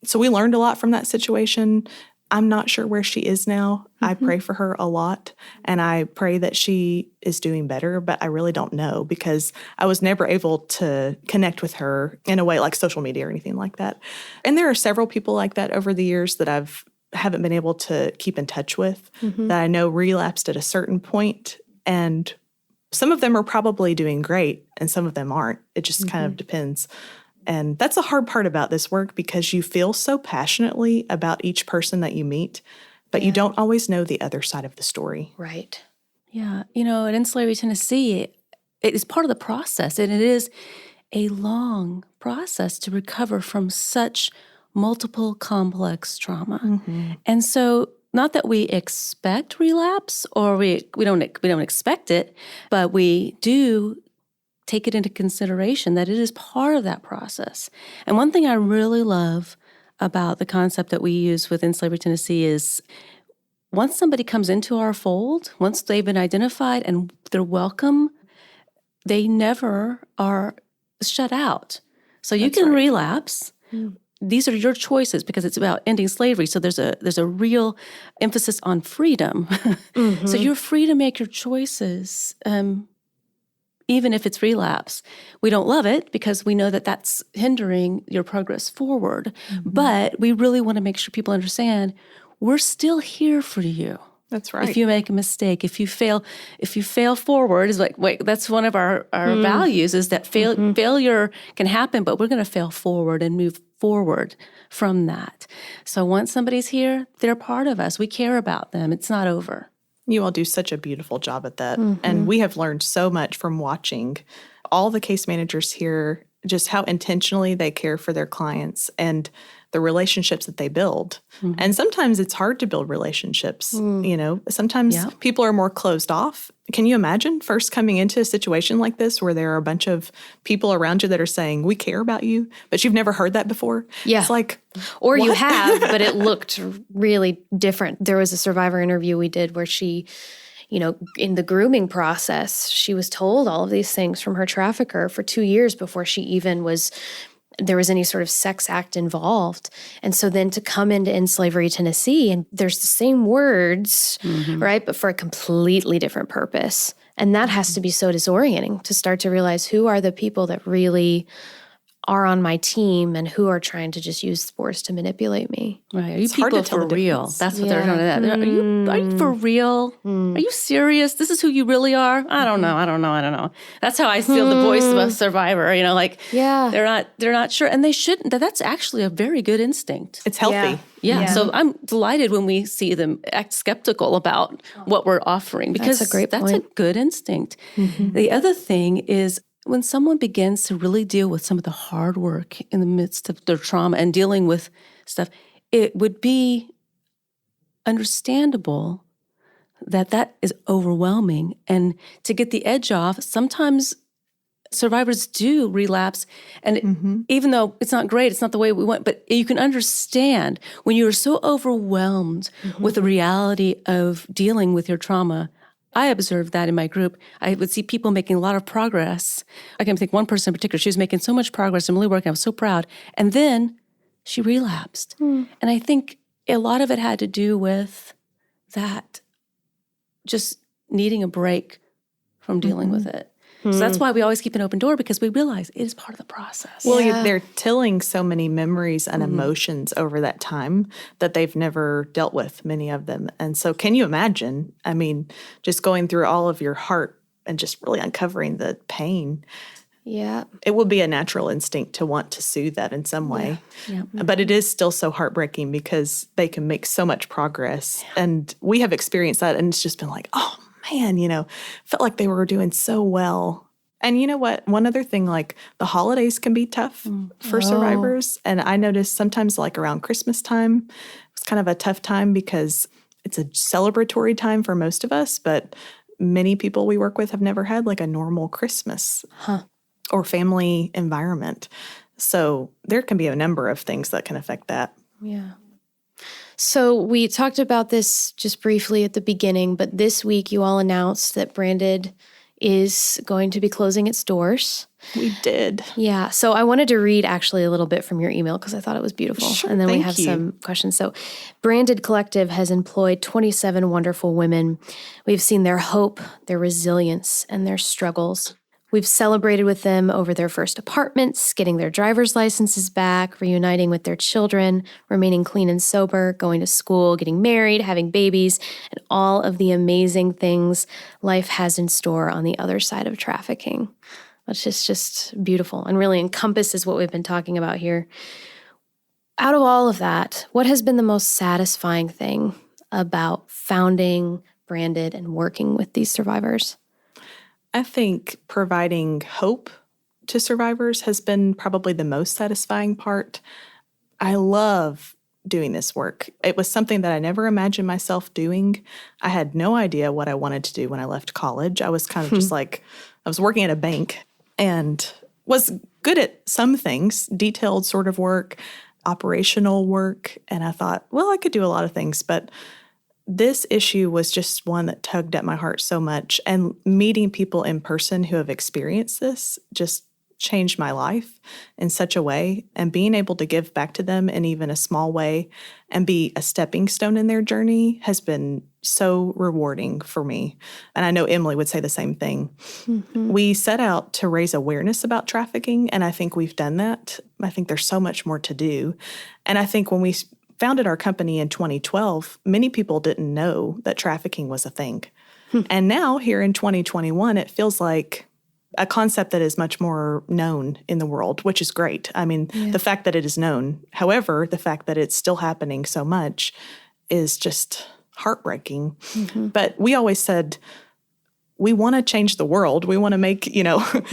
So we learned a lot from that situation. I'm not sure where she is now. I pray for her a lot, and I pray that she is doing better, but I really don't know because I was never able to connect with her in a way like social media or anything like that. And there are several people like that over the years that haven't been able to keep in touch with that I know relapsed at a certain point, and some of them are probably doing great and some of them aren't. It just kind of depends. And that's the hard part about this work because you feel so passionately about each person that you meet, but you don't always know the other side of the story. Right. Yeah. At In Slavery, Tennessee, it is part of the process, and it is a long process to recover from such multiple complex trauma. And so not that we expect relapse or we don't expect it, but we do take it into consideration that it is part of that process. And one thing I really love about the concept that we use within Slavery Tennessee is once somebody comes into our fold, once they've been identified and they're welcome, they never are shut out. So you can relapse. These are your choices because it's about ending slavery. So there's a real emphasis on freedom. So you're free to make your choices, even if it's relapse. We don't love it because we know that that's hindering your progress forward. But we really want to make sure people understand we're still here for you. That's right. If you make a mistake, if you fail forward, is like, wait, that's one of our values is that failure can happen, but we're going to fail forward and move forward from that. So once somebody's here, they're part of us. We care about them. It's not over. You all do such a beautiful job at that. And we have learned so much from watching all the case managers here, just how intentionally they care for their clients and the relationships that they build. And sometimes it's hard to build relationships. Sometimes people are more closed off. Can you imagine first coming into a situation like this where there are a bunch of people around you that are saying, we care about you, but you've never heard that before? Yeah. It's like, or what? you have, but it looked really different. There was a survivor interview we did where she, in the grooming process, she was told all of these things from her trafficker for 2 years before she even there was any sort of sex act involved. And so then to come into In Slavery, Tennessee, and there's the same words, right, but for a completely different purpose. And that has to be so disorienting to start to realize who are the people that really are on my team and who are trying to just use force to manipulate me. Right. Are you It's hard people to tell for the real? difference. That's what they're trying to do. Are you for real? Are you serious? This is who you really are? I don't know. That's how I feel the voice of a survivor, they're not sure. And they shouldn't. That's actually a very good instinct. It's healthy. Yeah. So I'm delighted when we see them act skeptical about what we're offering because That's a great that's point. a good instinct. The other thing is when someone begins to really deal with some of the hard work in the midst of their trauma and dealing with stuff, it would be understandable that is overwhelming. And to get the edge off, sometimes survivors do relapse. And even though it's not great, it's not the way we want, but you can understand when you're so overwhelmed with the reality of dealing with your trauma. I observed that in my group. I would see people making a lot of progress. I can think one person in particular, she was making so much progress and really working. I was so proud. And then she relapsed. And I think a lot of it had to do with that, just needing a break from dealing with it. So that's why we always keep an open door because we realize it is part of the process. Well, they're tilling so many memories and emotions over that time that they've never dealt with, many of them. And so can you imagine, I mean, just going through all of your heart and just really uncovering the pain? Yeah. It would be a natural instinct to want to soothe that in some way. Yeah. But it is still so heartbreaking because they can make so much progress. And we have experienced that, and it's just been like, oh, man, felt like they were doing so well. And you know what? One other thing, like the holidays can be tough for survivors. And I noticed sometimes like around Christmas time, it's kind of a tough time because it's a celebratory time for most of us, but many people we work with have never had like a normal Christmas or family environment. So there can be a number of things that can affect that. Yeah. So we talked about this just briefly at the beginning, but this week you all announced that Branded is going to be closing its doors. We did. Yeah. So I wanted to read actually a little bit from your email because I thought it was beautiful. Sure, and then we thank have you. some questions. So Branded Collectiive has employed 27 wonderful women. We've seen their hope, their resilience, and their struggles. We've celebrated with them over their first apartments, getting their driver's licenses back, reuniting with their children, remaining clean and sober, going to school, getting married, having babies, and all of the amazing things life has in store on the other side of trafficking. Which is just beautiful and really encompasses what we've been talking about here. Out of all of that, what has been the most satisfying thing about founding Branded and working with these survivors? I think providing hope to survivors has been probably the most satisfying part. I love doing this work. It was something that I never imagined myself doing. I had no idea what I wanted to do when I left college. I was kind of just like, I was working at a bank and was good at some things, detailed sort of work, operational work. And I thought, well, I could do a lot of things, but this issue was just one that tugged at my heart so much. And meeting people in person who have experienced this just changed my life in such a way. And being able to give back to them in even a small way and be a stepping stone in their journey has been so rewarding for me. And I know Emily would say the same thing. We set out to raise awareness about trafficking, and I think we've done that. I think there's so much more to do. And I think when we founded our company in 2012, many people didn't know that trafficking was a thing. And now here in 2021, it feels like a concept that is much more known in the world, which is great. I mean, the fact that it is known. However, the fact that it's still happening so much is just heartbreaking. But we always said, we want to change the world. We want to make,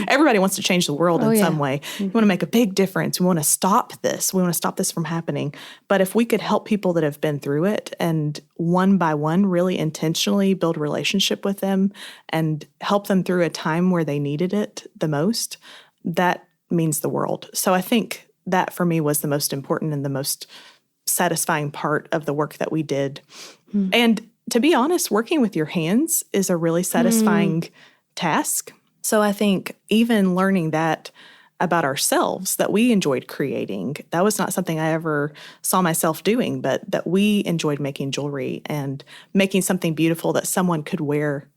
everybody wants to change the world in some way. We want to make a big difference. We want to stop this. We want to stop this from happening. But if we could help people that have been through it and one by one really intentionally build a relationship with them and help them through a time where they needed it the most, that means the world. So I think that for me was the most important and the most satisfying part of the work that we did. And to be honest, working with your hands is a really satisfying task. So I think even learning that about ourselves, that we enjoyed creating, that was not something I ever saw myself doing, but that we enjoyed making jewelry and making something beautiful that someone could wear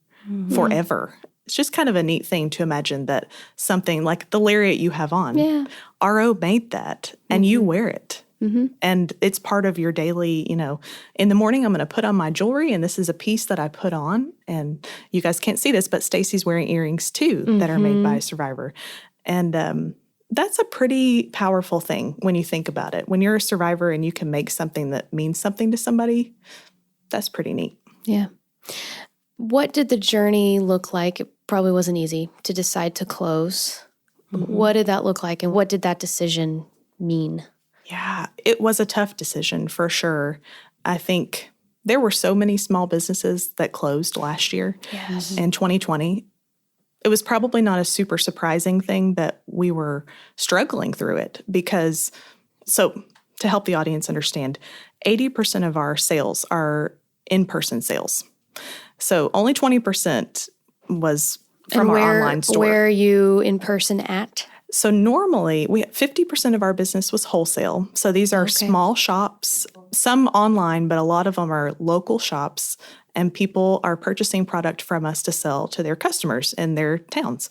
forever. it's just kind of a neat thing to imagine that something like the lariat you have on, Yeah. RO made that and you wear it. Mm-hmm. And it's part of your daily, in the morning I'm going to put on my jewelry and this is a piece that I put on. And you guys can't see this, but Stacy's wearing earrings too that are made by a survivor. And that's a pretty powerful thing when you think about it. When you're a survivor and you can make something that means something to somebody, that's pretty neat. Yeah. What did the journey look like? It probably wasn't easy to decide to close. What did that look like? And what did that decision mean? Yeah, it was a tough decision for sure. I think there were so many small businesses that closed last year in 2020. It was probably not a super surprising thing that we were struggling through it because, so to help the audience understand, 80% of our sales are in-person sales. So only 20% was from our online store. Where are you in person at? So normally, 50% of our business was wholesale. So these are small shops, some online, but a lot of them are local shops, and people are purchasing product from us to sell to their customers in their towns.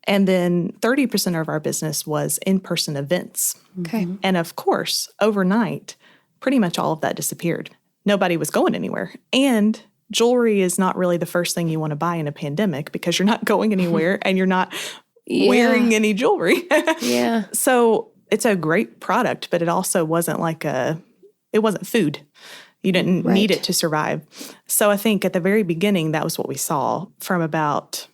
And then 30% of our business was in-person events. Okay. And of course, overnight, pretty much all of that disappeared. Nobody was going anywhere. And jewelry is not really the first thing you want to buy in a pandemic because you're not going anywhere and you're not wearing any jewelry. Yeah. So it's a great product, but it also wasn't it wasn't food. You didn't need it to survive. So I think at the very beginning, that was what we saw from about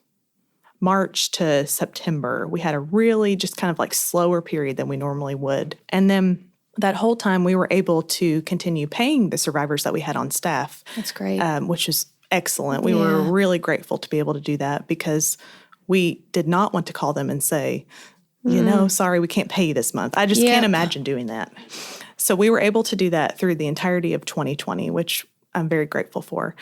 March to September. We had a really just kind of like slower period than we normally would. And then that whole time we were able to continue paying the survivors that we had on staff. That's great. Which is excellent. We were really grateful to be able to do that because we did not want to call them and say, sorry, we can't pay you this month. I just can't imagine doing that. So we were able to do that through the entirety of 2020, which I'm very grateful for.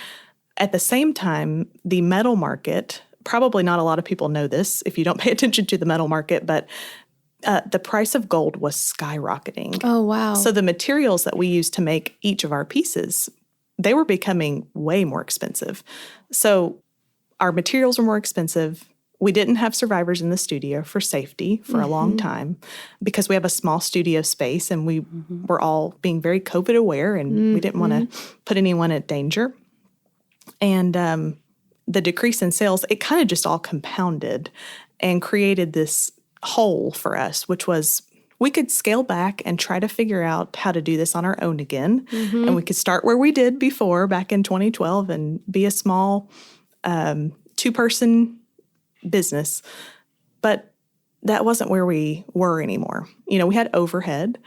At the same time, the metal market, probably not a lot of people know this if you don't pay attention to the metal market, but the price of gold was skyrocketing. Oh, wow. So the materials that we used to make each of our pieces, they were becoming way more expensive. So our materials were more expensive. We didn't have survivors in the studio for safety for a long time because we have a small studio space and we were all being very COVID aware and we didn't want to put anyone at danger. And the decrease in sales, it kind of just all compounded and created this hole for us, which was we could scale back and try to figure out how to do this on our own again. And we could start where we did before back in 2012 and be a small two-person business, but that wasn't where we were anymore. We had overhead,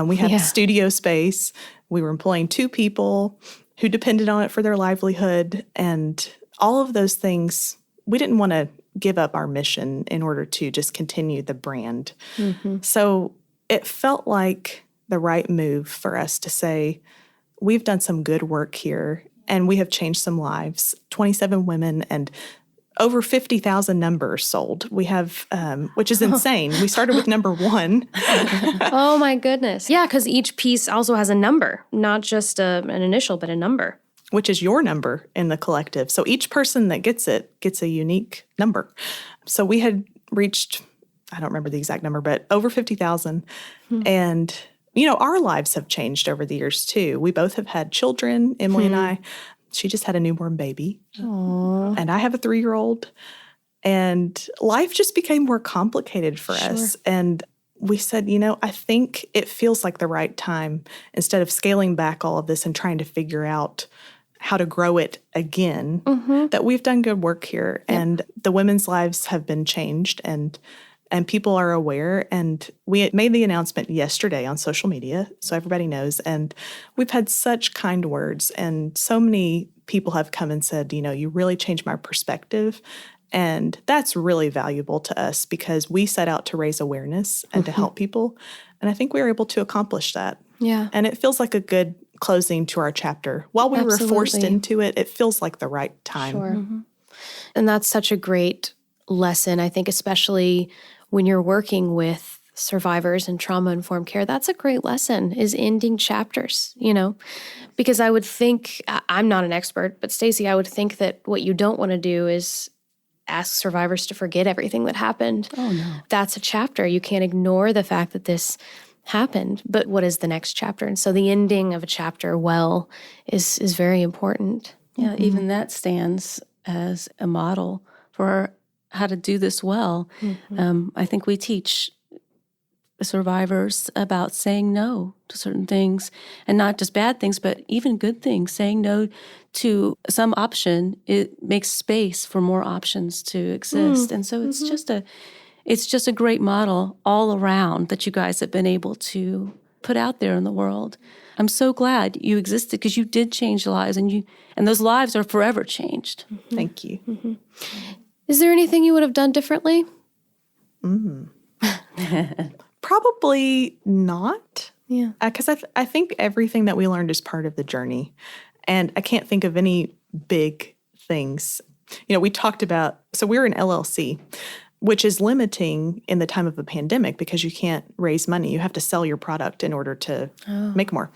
we had studio space, we were employing 2 people who depended on it for their livelihood, and all of those things, we didn't want to give up our mission in order to just continue the brand. So it felt like the right move for us to say, we've done some good work here, and we have changed some lives, 27 women, and over 50,000 numbers sold. We have, which is insane. We started with number 1. Oh, my goodness. Yeah, because each piece also has a number, not just an initial, but a number. Which is your number in the collective. So each person that gets it gets a unique number. So we had reached, I don't remember the exact number, but over 50,000. And, our lives have changed over the years too. We both have had children, Emily and I. She just had a newborn baby. Aww. And I have a 3-year-old. And life just became more complicated for us. And we said, I think it feels like the right time, instead of scaling back all of this and trying to figure out how to grow it again, that we've done good work here. And the women's lives have been changed and people are aware. And we made the announcement yesterday on social media, so everybody knows. And we've had such kind words, and so many people have come and said, you really changed my perspective. And that's really valuable to us because we set out to raise awareness and to help people. And I think we were able to accomplish that. Yeah. And it feels like a good closing to our chapter. While we were forced into it, it feels like the right time. Sure. And that's such a great lesson, I think, especially when you're working with survivors and trauma-informed care. That's a great lesson, is ending chapters, because I would think, I'm not an expert, but Stacy, I would think that what you don't want to do is ask survivors to forget everything that happened. Oh, no. That's a chapter. You can't ignore the fact that this happened. But what is the next chapter? And so the ending of a chapter is very important. Yeah, even that stands as a model for how to do this well. I think we teach survivors about saying no to certain things, and not just bad things, but even good things. Saying no to some option, it makes space for more options to exist. And so it's just a great model all around that you guys have been able to put out there in the world. I'm so glad you existed because you did change lives, and those lives are forever changed. Thank you. Is there anything you would have done differently? Probably not. Yeah. Because I think everything that we learned is part of the journey. And I can't think of any big things. We talked about, so we're an LLC, which is limiting in the time of a pandemic because you can't raise money. You have to sell your product in order to make more.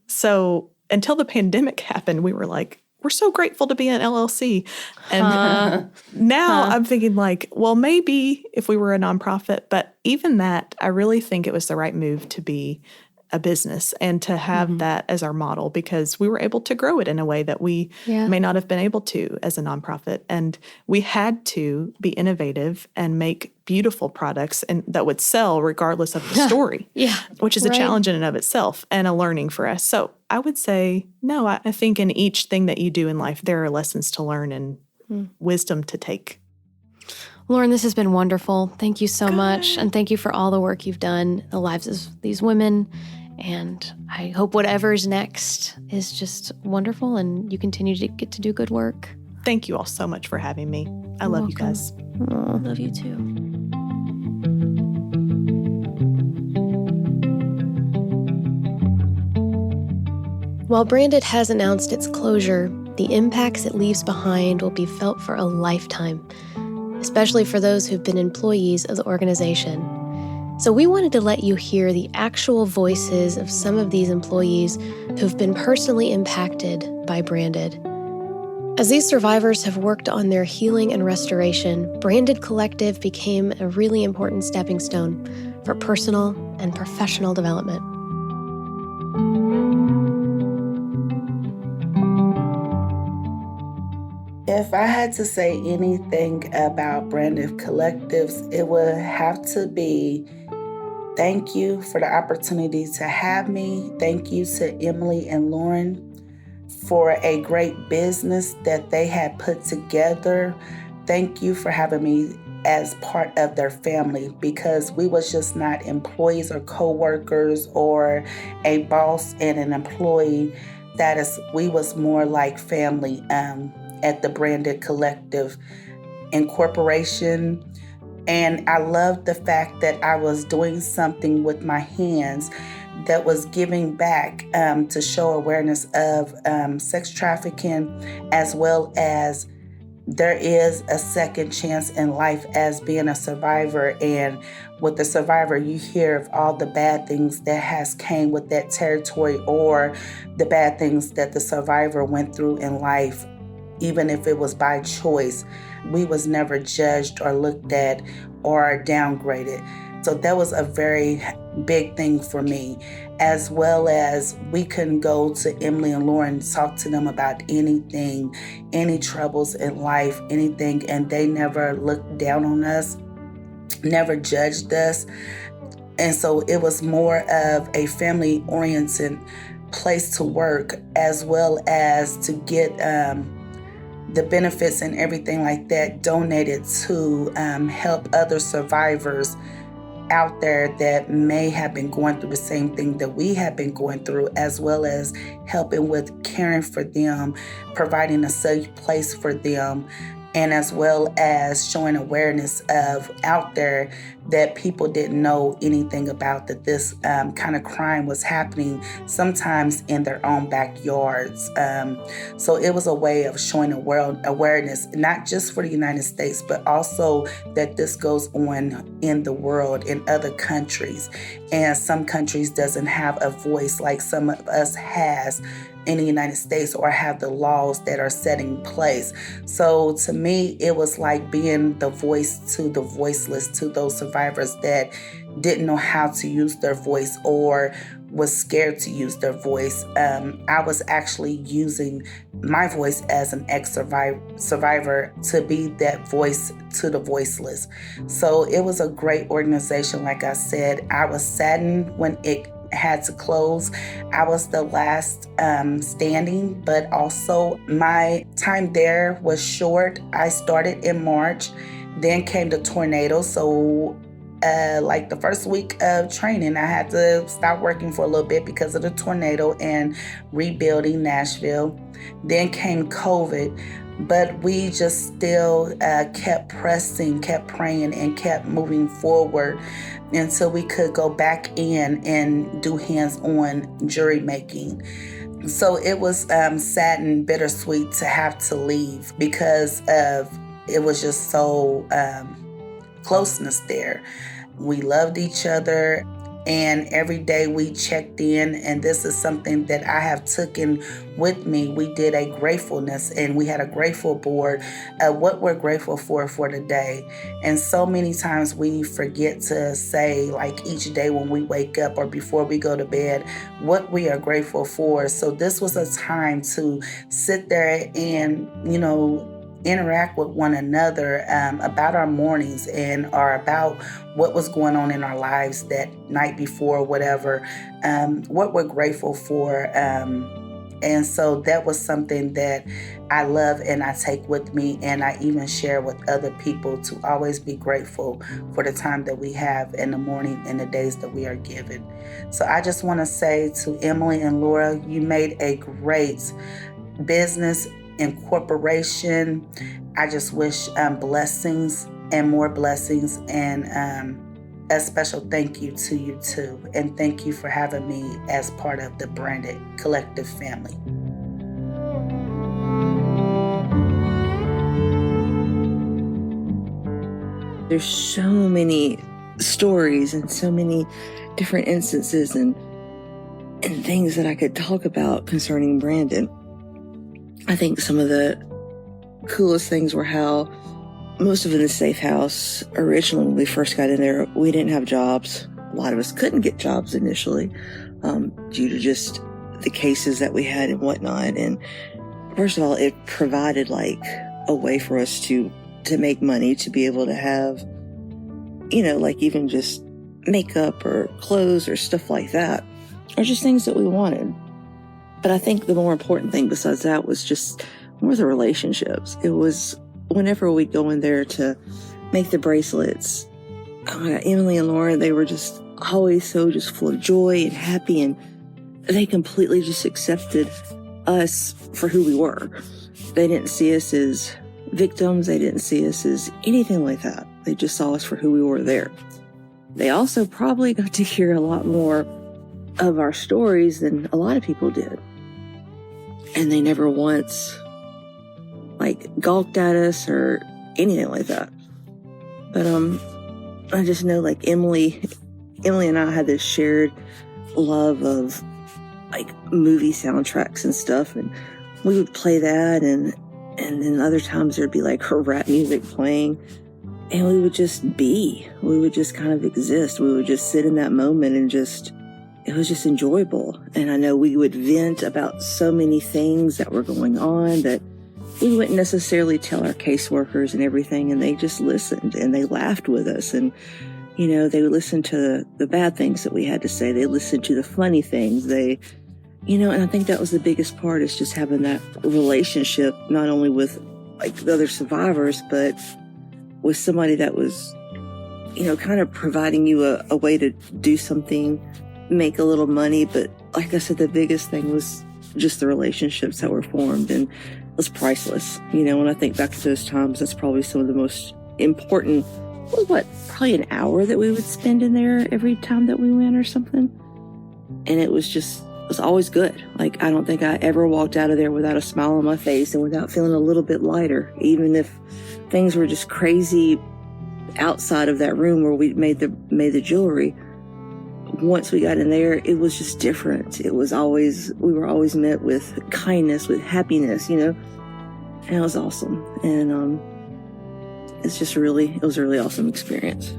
So until the pandemic happened, we were like, we're so grateful to be an LLC. And now I'm thinking like, well, maybe if we were a nonprofit, but even that, I really think it was the right move to be a business and to have that as our model because we were able to grow it in a way that we may not have been able to as a nonprofit. And we had to be innovative and make beautiful products and that would sell regardless of the story, which is a challenge in and of itself and a learning for us. So I would say, no, I think in each thing that you do in life, there are lessons to learn and wisdom to take. Lauren, this has been wonderful. Thank you so much. And thank you for all the work you've done, the lives of these women. And I hope whatever's next is just wonderful and you continue to get to do good work. Thank you all so much for having me. I love you guys. I love you too. While Branded has announced its closure, the impacts it leaves behind will be felt for a lifetime, especially for those who've been employees of the organization. So we wanted to let you hear the actual voices of some of these employees who've been personally impacted by Branded. As these survivors have worked on their healing and restoration, Branded Collective became a really important stepping stone for personal and professional development. If I had to say anything about Branded Collectives, it would have to be thank you for the opportunity to have me. Thank you to Emily and Lauren for a great business that they had put together. Thank you for having me as part of their family because we was just not employees or co-workers or a boss and an employee. We was more like family at the Branded Collective Incorporation. And I loved the fact that I was doing something with my hands that was giving back to show awareness of sex trafficking, as well as there is a second chance in life as being a survivor. And with the survivor, you hear of all the bad things that has came with that territory or the bad things that the survivor went through in life. Even if it was by choice, we was never judged or looked at or downgraded. So that was a very big thing for me, as well as we couldn't go to Emily and Lauren, talk to them about anything, any troubles in life, anything, and they never looked down on us, never judged us. And so it was more of a family-oriented place to work, as well as to get the benefits and everything like that donated to help other survivors out there that may have been going through the same thing that we have been going through, as well as helping with caring for them, providing a safe place for them, and as well as showing awareness of out there that people didn't know anything about, that this kind of crime was happening sometimes in their own backyards. So it was a way of showing awareness, not just for the United States, but also that this goes on in the world, in other countries. And some countries doesn't have a voice like some of us has in the United States or have the laws that are set in place. So to me, it was like being the voice to the voiceless, to those survivors that didn't know how to use their voice or was scared to use their voice. I was actually using my voice as an ex-survivor to be that voice to the voiceless. So it was a great organization. Like I said, I was saddened when it had to close. I was the last standing, but also my time there was short. I started in March, then came the tornado. So like the first week of training, I had to stop working for a little bit because of the tornado and rebuilding Nashville. Then came COVID, but we just still kept pressing, kept praying, and kept moving forward until we could go back in and do hands-on jury making. So it was sad and bittersweet to have to leave because of it was just so closeness there. We loved each other, and every day we checked in, and this is something that I have taken with me. We did a gratefulness, and we had a grateful board of what we're grateful for the day. And so many times we forget to say, like each day when we wake up or before we go to bed, what we are grateful for. So this was a time to sit there and, interact with one another about our mornings or about what was going on in our lives that night before, whatever, what we're grateful for. And so that was something that I love and I take with me, and I even share with other people to always be grateful for the time that we have in the morning and the days that we are given. So I just want to say to Emily and Laura, you made a great business incorporation. I just wish blessings and more blessings, and a special thank you to you too. And thank you for having me as part of the branded Collectiive family. There's so many stories and so many different instances and things that I could talk about concerning Brandon. I think some of the coolest things were how most of it in the safe house, originally when we first got in there, we didn't have jobs. A lot of us couldn't get jobs initially due to just the cases that we had and whatnot. And first of all, it provided like a way for us to make money, to be able to have, like even just makeup or clothes or stuff like that, or just things that we wanted. But I think the more important thing besides that was just more the relationships. It was whenever we'd go in there to make the bracelets, Emily and Lauren, they were just always so just full of joy and happy, and they completely just accepted us for who we were. They didn't see us as victims. They didn't see us as anything like that. They just saw us for who we were there. They also probably got to hear a lot more of our stories than a lot of people did. And they never once gawked at us or anything like that. But I just know Emily and I had this shared love of movie soundtracks and stuff, and we would play that, and then other times there'd be her rap music playing, and we would just kind of exist. We would just sit in that moment and it was just enjoyable. And I know we would vent about so many things that were going on that we wouldn't necessarily tell our caseworkers and everything, and they just listened and they laughed with us. And, they would listen to the bad things that we had to say. They listened to the funny things. And I think that was the biggest part, is just having that relationship, not only with the other survivors, but with somebody that was, kind of providing you a way to do something, make a little money. But like I said, the biggest thing was just the relationships that were formed, and it was priceless. When I think back to those times, that's probably some of the most important, probably an hour that we would spend in there every time that we went or something. And it was always good. I don't think I ever walked out of there without a smile on my face and without feeling a little bit lighter, even if things were just crazy outside of that room where we made the jewelry. once we got in there, it was just different. We were always met with kindness, with happiness, and it was awesome. And it was a really awesome experience.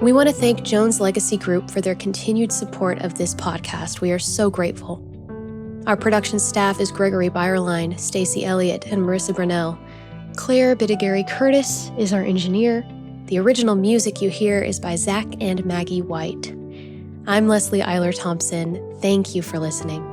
We want to thank Jones Legacy Group for their continued support of this podcast. We are so grateful. Our production staff is Gregory Byerline, Stacy Elliott, and Marissa Brunell. Claire Bidigary Curtis is our engineer. The original music you hear is by Zach and Maggie White. I'm Leslie Eiler Thompson. Thank you for listening.